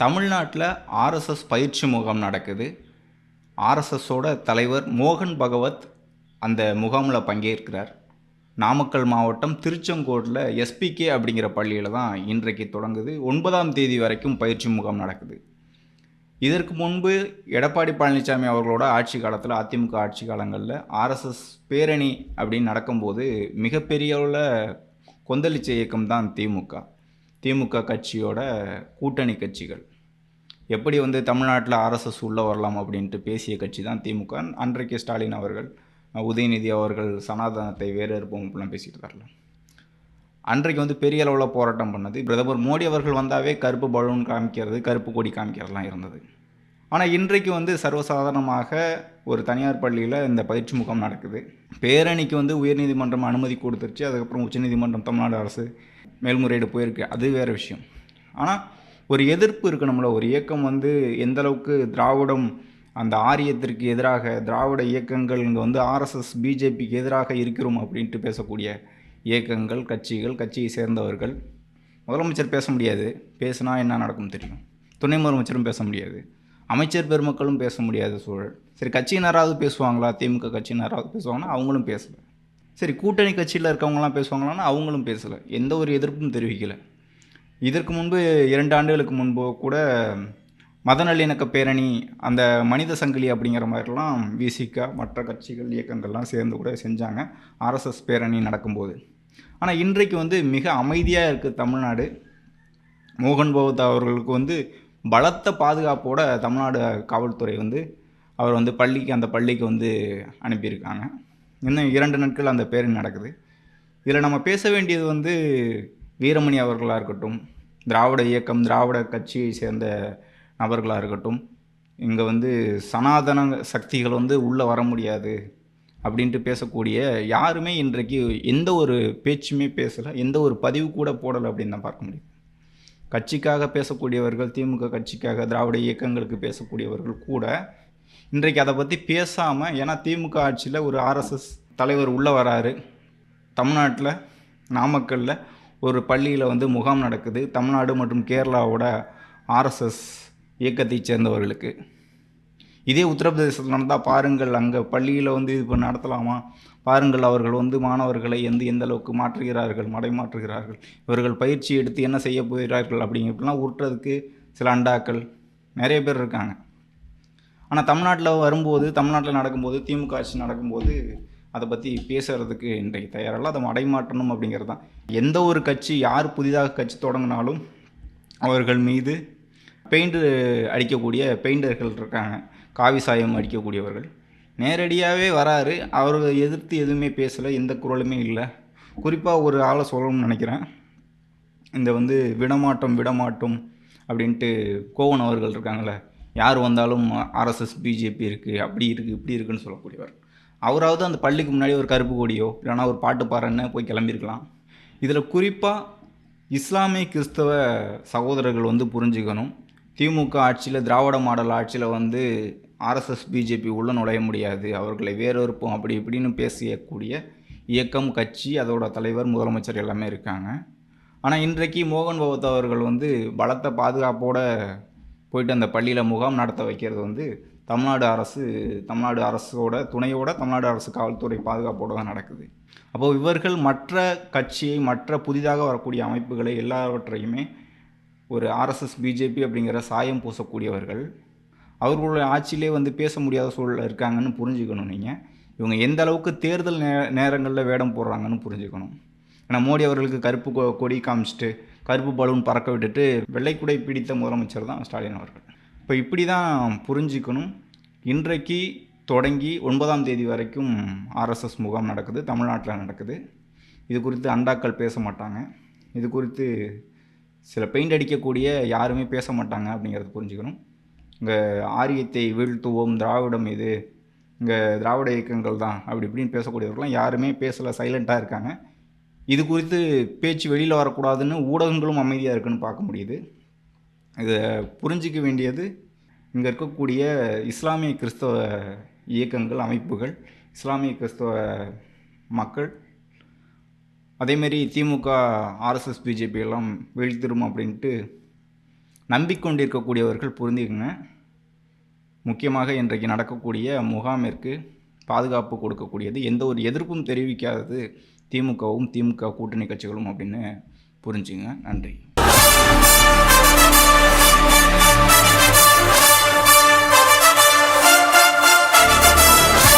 தமிழ்நாட்டில் ஆர்எஸ்எஸ் பயிற்சி முகாம் நடக்குது. ஆர்எஸ்எஸோட தலைவர் மோகன் பகவத் அந்த முகாமில் பங்கேற்கிறார். நாமக்கல் மாவட்டம் திருச்செங்கோட்டில் எஸ்பிகே அப்படிங்கிற பள்ளியில் தான் இன்றைக்கு தொடங்குது. 9ஆம் தேதி வரைக்கும் பயிற்சி முகாம் நடக்குது. இதற்கு முன்பு எடப்பாடி பழனிசாமி அவர்களோட ஆட்சி காலத்தில், அதிமுக ஆட்சி காலங்களில் ஆர்எஸ்எஸ் பேரணி அப்படின்னு நடக்கும்போது மிகப்பெரிய அளவில் கொந்தளிச்ச இயக்கம் தான் திமுக கட்சியோட கூட்டணி கட்சிகள். எப்படி தமிழ்நாட்டில் ஆர்எஸ்எஸ் உள்ளே வரலாம் அப்படின்ட்டு பேசிய கட்சி தான் திமுக. அன்றைக்கு ஸ்டாலின் அவர்கள், உதயநிதி அவர்கள் சனாதனத்தை வேறு இருப்போம் அப்படிலாம் பேசிட்டு வரல. அன்றைக்கு பெரிய அளவில் போராட்டம் பண்ணது. பிரதமர் மோடி அவர்கள் வந்தாவே கருப்பு பலூன் காமிக்கிறது, கருப்பு கொடி காமிக்கிறதுலாம் இருந்தது. ஆனால் இன்றைக்கு சர்வசாதாரணமாக ஒரு தனியார் பள்ளியில் இந்த பயிற்சி முகாம் நடக்குது. பேரணிக்கு உயர்நீதிமன்றம் அனுமதி கொடுத்துருச்சு. அதுக்கப்புறம் உச்சநீதிமன்றம் தமிழ்நாடு அரசு மேல்முறையீடு போயிருக்கு, அது வேறு விஷயம். ஆனால் ஒரு எதிர்ப்பு இருக்கணும்ல. ஒரு இயக்கம் எந்தளவுக்கு திராவிடம் அந்த ஆரியத்திற்கு எதிராக, திராவிட இயக்கங்கள் இங்கே ஆர்எஸ்எஸ் பிஜேபிக்கு எதிராக இருக்கிறோம் அப்படின்ட்டு பேசக்கூடிய இயக்கங்கள், கட்சியை சேர்ந்தவர்கள். முதலமைச்சர் பேச முடியாது, பேசினா என்ன நடக்கும் தெரியும். துணை முதலமைச்சரும் பேச முடியாது, அமைச்சர் பெருமக்களும் பேச முடியாத சூழல். சரி, கட்சியினராவது பேசுவாங்களா? திமுக கட்சியினராவது பேசுவாங்கன்னா அவங்களும் பேசலை. சரி, கூட்டணி கட்சியில் இருக்கவங்களாம் பேசுவாங்களான்னா அவங்களும் பேசலை. எந்த ஒரு எதிர்ப்பும் தெரிவிக்கலை. இதற்கு முன்பு 2 ஆண்டுகளுக்கு முன்பு கூட மத நல்லிணக்க பேரணி, அந்த மனித சங்கிலி அப்படிங்கிற மாதிரிலாம் விசிக மற்ற கட்சிகள், இயக்கங்கள்லாம் சேர்ந்து கூட செஞ்சாங்க ஆர்எஸ்எஸ் பேரணி நடக்கும்போது. ஆனால் இன்றைக்கு மிக அமைதியாக இருக்குது தமிழ்நாடு. மோகன் பகவத் அவர்களுக்கு பலத்த பாதுகாப்போட தமிழ்நாடு காவல்துறை அவர் அந்த பள்ளிக்கு அனுப்பியிருக்காங்க. இன்னும் 2 நாட்கள் அந்த பேரணி நடக்குது. இதில் நம்ம பேச வேண்டியது வீரமணி அவர்களாக இருக்கட்டும், திராவிட இயக்கம், திராவிட கட்சியை சேர்ந்த நபர்களாக இருக்கட்டும், இங்கே சனாதன சக்திகள் உள்ளே வர முடியாது அப்படின்ட்டு பேசக்கூடிய யாருமே இன்றைக்கு எந்த ஒரு பேச்சுமே பேசலை, எந்த ஒரு பதிவு கூட போடலை அப்படின்னு தான் பார்க்க முடியும். கட்சிக்காக பேசக்கூடியவர்கள், திமுக கட்சிக்காக, திராவிட இயக்கங்களுக்கு பேசக்கூடியவர்கள் கூட இன்றைக்கு அதை பற்றி பேசாமல், ஏன்னா திமுக ஆட்சியில் ஒரு ஆர்எஸ்எஸ் தலைவர் உள்ளே வராரு. தமிழ்நாட்டில் நாமக்கல்லில் ஒரு பள்ளியில் முகாம் நடக்குது. தமிழ்நாடு மற்றும் கேரளாவோட ஆர்எஸ்எஸ் இயக்கத்தை சேர்ந்தவர்களுக்கு. இதே உத்தரப்பிரதேசத்தில் நடந்தால் பாருங்கள், அங்கே பள்ளியில் இப்போ நடத்தலாமா பாருங்கள், அவர்கள் மாணவர்களை எந்த அளவுக்கு மாற்றுகிறார்கள், மடைமாற்றுகிறார்கள், இவர்கள் பயிற்சி எடுத்து என்ன செய்ய போகிறார்கள் அப்படிங்கிறதுலாம் உருட்டுறதுக்கு சில அண்டாக்கள் நிறைய பேர் இருக்காங்க. ஆனால் தமிழ்நாட்டில் நடக்கும்போது, திமுக ஆட்சி நடக்கும்போது அதை பற்றி பேசுகிறதுக்கு இன்றைக்கு தயாரில்லை. அதை மடைமாற்றணும் அப்படிங்கிறது தான். எந்த ஒரு கட்சி, யார் புதிதாக கட்சி தொடங்கினாலும் அவர்கள் மீது பெயிண்ட் அடிக்கக்கூடிய பெயிண்டர்கள் இருக்காங்க, காவி சாயம் அடிக்கக்கூடியவர்கள். நேரடியாகவே வராரு, அவர்கள் எதிர்த்து எதுவுமே பேசலை, எந்த குரலுமே இல்லை. குறிப்பாக ஒரு ஆளை சொல்லணும்னு நினைக்கிறேன். இந்த விடமாட்டோம் அப்படின்ட்டு கோவன் அவர்கள் இருக்காங்களே, யார் வந்தாலும் ஆர்எஸ்எஸ் பிஜேபி இருக்குது, அப்படி இருக்குது, இப்படி இருக்குன்னு சொல்லக்கூடியவர். அவராவது அந்த பள்ளிக்கு முன்னாடி ஒரு கருப்பு கொடியோ இல்லைனா ஒரு பாட்டு பாடுறன்னு போய் கிளம்பியிருக்கலாம். இதில் குறிப்பாக இஸ்லாமிய கிறிஸ்தவ சகோதரர்கள் புரிஞ்சுக்கணும். திமுக ஆட்சியில், திராவிட மாடல் ஆட்சியில் ஆர்எஸ்எஸ் பிஜேபி உள்ளே நுழைய முடியாது, அவர்களை வேறொருப்போம் அப்படி இப்படின்னு பேசக்கூடிய இயக்கம், கட்சி, அதோட தலைவர், முதலமைச்சர் எல்லாமே இருக்காங்க. ஆனால் இன்றைக்கு மோகன் பகவத் அவர்கள் பலத்த பாதுகாப்போடு போயிட்டு அந்த பள்ளியில் முகாம் நடத்த வைக்கிறது தமிழ்நாடு அரசோட துணையோட தமிழ்நாடு அரசு காவல்துறை பாதுகாப்போடு தான் நடக்குது. அப்போது இவர்கள் மற்ற கட்சியை, மற்ற புதிதாக வரக்கூடிய அமைப்புகளை எல்லாவற்றையுமே ஒரு ஆர்எஸ்எஸ் பிஜேபி அப்படிங்கிற சாயம் பூசக்கூடியவர்கள். அவர்களுடைய ஆட்சியிலே பேச முடியாத சூழலில் இருக்காங்கன்னு புரிஞ்சுக்கணும். நீங்கள் இவங்க எந்த அளவுக்கு தேர்தல் நேரங்களில் வேடம் போடுறாங்கன்னு புரிஞ்சுக்கணும். ஏன்னா மோடி அவர்களுக்கு கருப்பு கொடி காமிச்சிட்டு, கருப்பு பலூன் பறக்க விட்டுட்டு வெள்ளைக்குடை பிடித்த முதலமைச்சர் தான் ஸ்டாலின் அவர்கள். இப்போ இப்படி தான் புரிஞ்சுக்கணும். இன்றைக்கு தொடங்கி 9ஆம் தேதி வரைக்கும் ஆர்எஸ்எஸ் முகாம் நடக்குது, தமிழ்நாட்டில் நடக்குது. இது குறித்து அண்டாக்கள் பேச மாட்டாங்க, இது குறித்து சில பெயிண்ட் அடிக்கக்கூடிய யாருமே பேச மாட்டாங்க அப்படிங்கிறது புரிஞ்சுக்கணும். இங்கே ஆரியத்தை வீழ்த்துவோம், திராவிடம் இது, இங்கே திராவிட இயக்கங்கள் தான் அப்படி இப்படின்னு பேசக்கூடியவர்கள்லாம் யாருமே பேசலை, சைலண்ட்டாக இருக்காங்க. இது குறித்து பேச்சு வெளியில் வரக்கூடாதுன்னு ஊடகங்களும் அமைதியாக இருக்குன்னு பார்க்க முடியுது. இதை புரிஞ்சிக்க வேண்டியது இங்கே இருக்கக்கூடிய இஸ்லாமிய கிறிஸ்தவ இயக்கங்கள், அமைப்புகள், இஸ்லாமிய கிறிஸ்தவ மக்கள். அதேமாரி திமுக, ஆர்எஸ்எஸ், பிஜேபி எல்லாம் வீழ்த்திரும் அப்படின்ட்டு நம்பிக்கொண்டிருக்கக்கூடியவர்கள் புரிந்துக்குங்க. முக்கியமாக இன்றைக்கு நடக்கக்கூடிய முகாமிற்கு பாதுகாப்பு கொடுக்கக்கூடியது, எந்த ஒரு எதிர்ப்பும் தெரிவிக்காதது திமுகவும் திமுக கூட்டணி கட்சிகளும் அப்படின்னு புரிஞ்சுங்க. நன்றி.